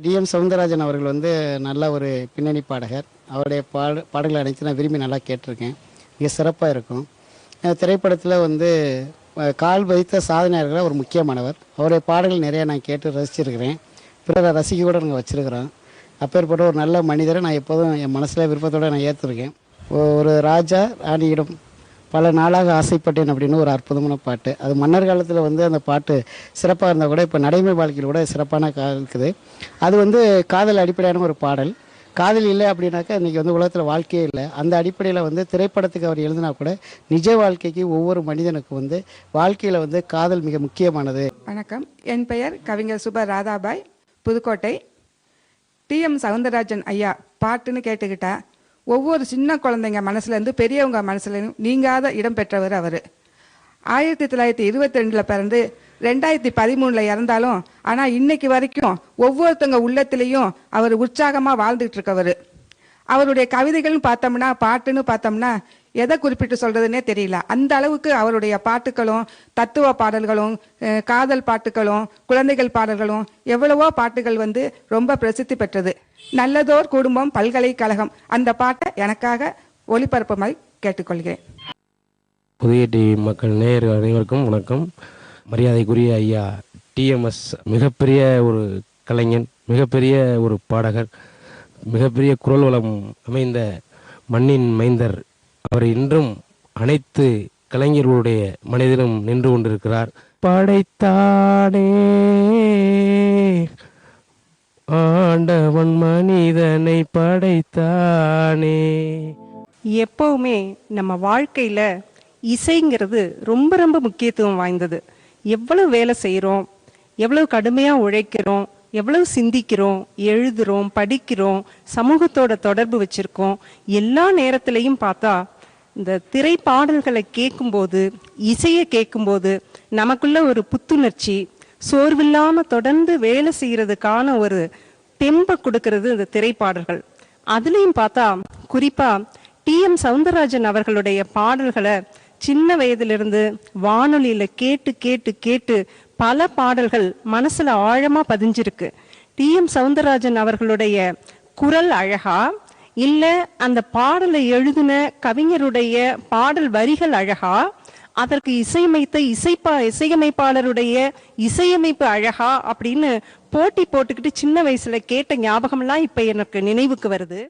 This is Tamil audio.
டிஎம் சவுந்தரராஜன் அவர்கள் வந்து நல்ல ஒரு பின்னணி பாடகர். அவருடைய பாடல்களை அனைத்து நான் விரும்பி நல்லா கேட்டிருக்கேன். மிக சிறப்பாக இருக்கும். திரைப்படத்தில் வந்து கால் பதித்த சாதனையாளர்கள் ஒரு முக்கியமானவர். அவருடைய பாடல்கள் நிறையா நான் கேட்டு ரசிச்சிருக்கிறேன். பிறரை ரசிக்க கூட நாங்கள் வச்சுருக்கிறோம். அப்பேற்பட்ட ஒரு நல்ல மனிதரை நான் எப்போதும் என் மனசில் விருப்பத்தோடு நான் ஏற்றிருக்கேன். ஒரு ராஜா ராணியிடம் பல நாளாக ஆசைப்பட்டேன் அப்படின்னு ஒரு அற்புதமான பாட்டு. அது மன்னர் காலத்தில் வந்து அந்த பாட்டு சிறப்பாக இருந்தால் கூட இப்போ நடைமுறை வாழ்க்கையில் கூட சிறப்பான இருக்குது. அது வந்து காதல் அடிப்படையான ஒரு பாடல். காதல் இல்லை அப்படின்னாக்கா இன்றைக்கி வந்து உலகத்தில் வாழ்க்கையே இல்லை. அந்த அடிப்படையில் வந்து திரைப்படத்துக்கு அவர் எழுதினா கூட நிஜ வாழ்க்கைக்கு ஒவ்வொரு மனிதனுக்கு வந்து வாழ்க்கையில் வந்து காதல் மிக முக்கியமானது. வணக்கம், என் பெயர் கவிஞர் சுப ராதாபாய், புதுக்கோட்டை. டிஎம் சவுந்தரராஜன் ஐயா பாட்டுன்னு கேட்டுக்கிட்டா ஒவ்வொரு சின்ன குழந்தைங்க மனசுலேருந்து பெரியவங்க மனசுலேருந்து நீங்காத இடம் பெற்றவர் அவர். 1922 பிறந்து 2013 இறந்தாலும் ஆனால் இன்னைக்கு வரைக்கும் ஒவ்வொருத்தவங்க உள்ளத்திலையும் அவர் உற்சாகமாக வாழ்ந்துட்டு இருக்கவர். அவருடைய கவிதைகள்னு பார்த்தோம்னா, பாட்டுன்னு பார்த்தோம்னா எதை குறிப்பிட்டு சொல்றதுன்னே தெரியல. அந்த அளவுக்கு அவருடைய பாட்டுகளும் தத்துவ பாடல்களும் காதல் பாட்டுகளும் குழந்தைகள் பாடல்களும் எவ்வளவோ பாட்டுகள் வந்து ரொம்ப பிரசித்தி பெற்றது. நல்லதோர் குடும்பம் பல்கலைக்கழகம் அந்த பாட்டை எனக்காக ஒளிபரப்புமாய் கேட்டுக்கொள்கிறேன். புதிய டிவி மக்கள் நேயர்கள் அனைவருக்கும் வணக்கம். மரியாதைக்குரிய ஐயா டிஎம்எஸ் மிகப்பெரிய ஒரு கலைஞன், மிகப்பெரிய ஒரு பாடகர், மிகப்பெரிய குரல் வளம் அமைந்த மண்ணின் மைந்தர். அவர் இன்றும் அனைத்து கலைஞர்களுடைய மனதிலும் நின்று கொண்டிருக்கிறார். படைத்தானே ஆண்டவன் மனிதனை படைத்தானே. எப்பவுமே நம்ம வாழ்க்கையில இசைங்கிறது ரொம்ப ரொம்ப முக்கியத்துவம் வாய்ந்தது. எவ்வளவு வேலை செய்கிறோம், எவ்வளவு கடுமையாக உழைக்கிறோம், எவ்வளவு சிந்திக்கிறோம், எழுதுறோம், படிக்கிறோம், சமூகத்தோட தொடர்பு வச்சிருக்கோம். எல்லா நேரத்திலையும் பார்த்தா இந்த திரைப்பாடல்களை கேட்கும்போது, இசையை கேட்கும்போது நமக்குள்ள ஒரு புத்துணர்ச்சி, சோர்வில்லாம தொடர்ந்து வேலை செய்யறதுக்கான ஒரு தெம்பை கொடுக்கறது இந்த திரைப்பாடல்கள். அதுலேயும் பார்த்தா குறிப்பா டிஎம் சவுந்தரராஜன் அவர்களுடைய பாடல்களை சின்ன வயதிலிருந்து வானொலியில கேட்டு கேட்டு கேட்டு பல பாடல்கள் மனசுல ஆழமா பதிஞ்சிருக்கு. டிஎம் சவுந்தரராஜன் அவர்களுடைய குரல் அழகா, இல்ல அந்த பாடலை எழுதின கவிஞருடைய பாடல் வரிகள் அழகா, அதற்கு இசையமைத்த இசையமைப்பாளருடைய இசையமைப்பு அழகா அப்படின்னு போட்டி போட்டுக்கிட்டு சின்ன வயசுல கேட்ட ஞாபகம்லாம் இப்ப எனக்கு நினைவுக்கு வருது.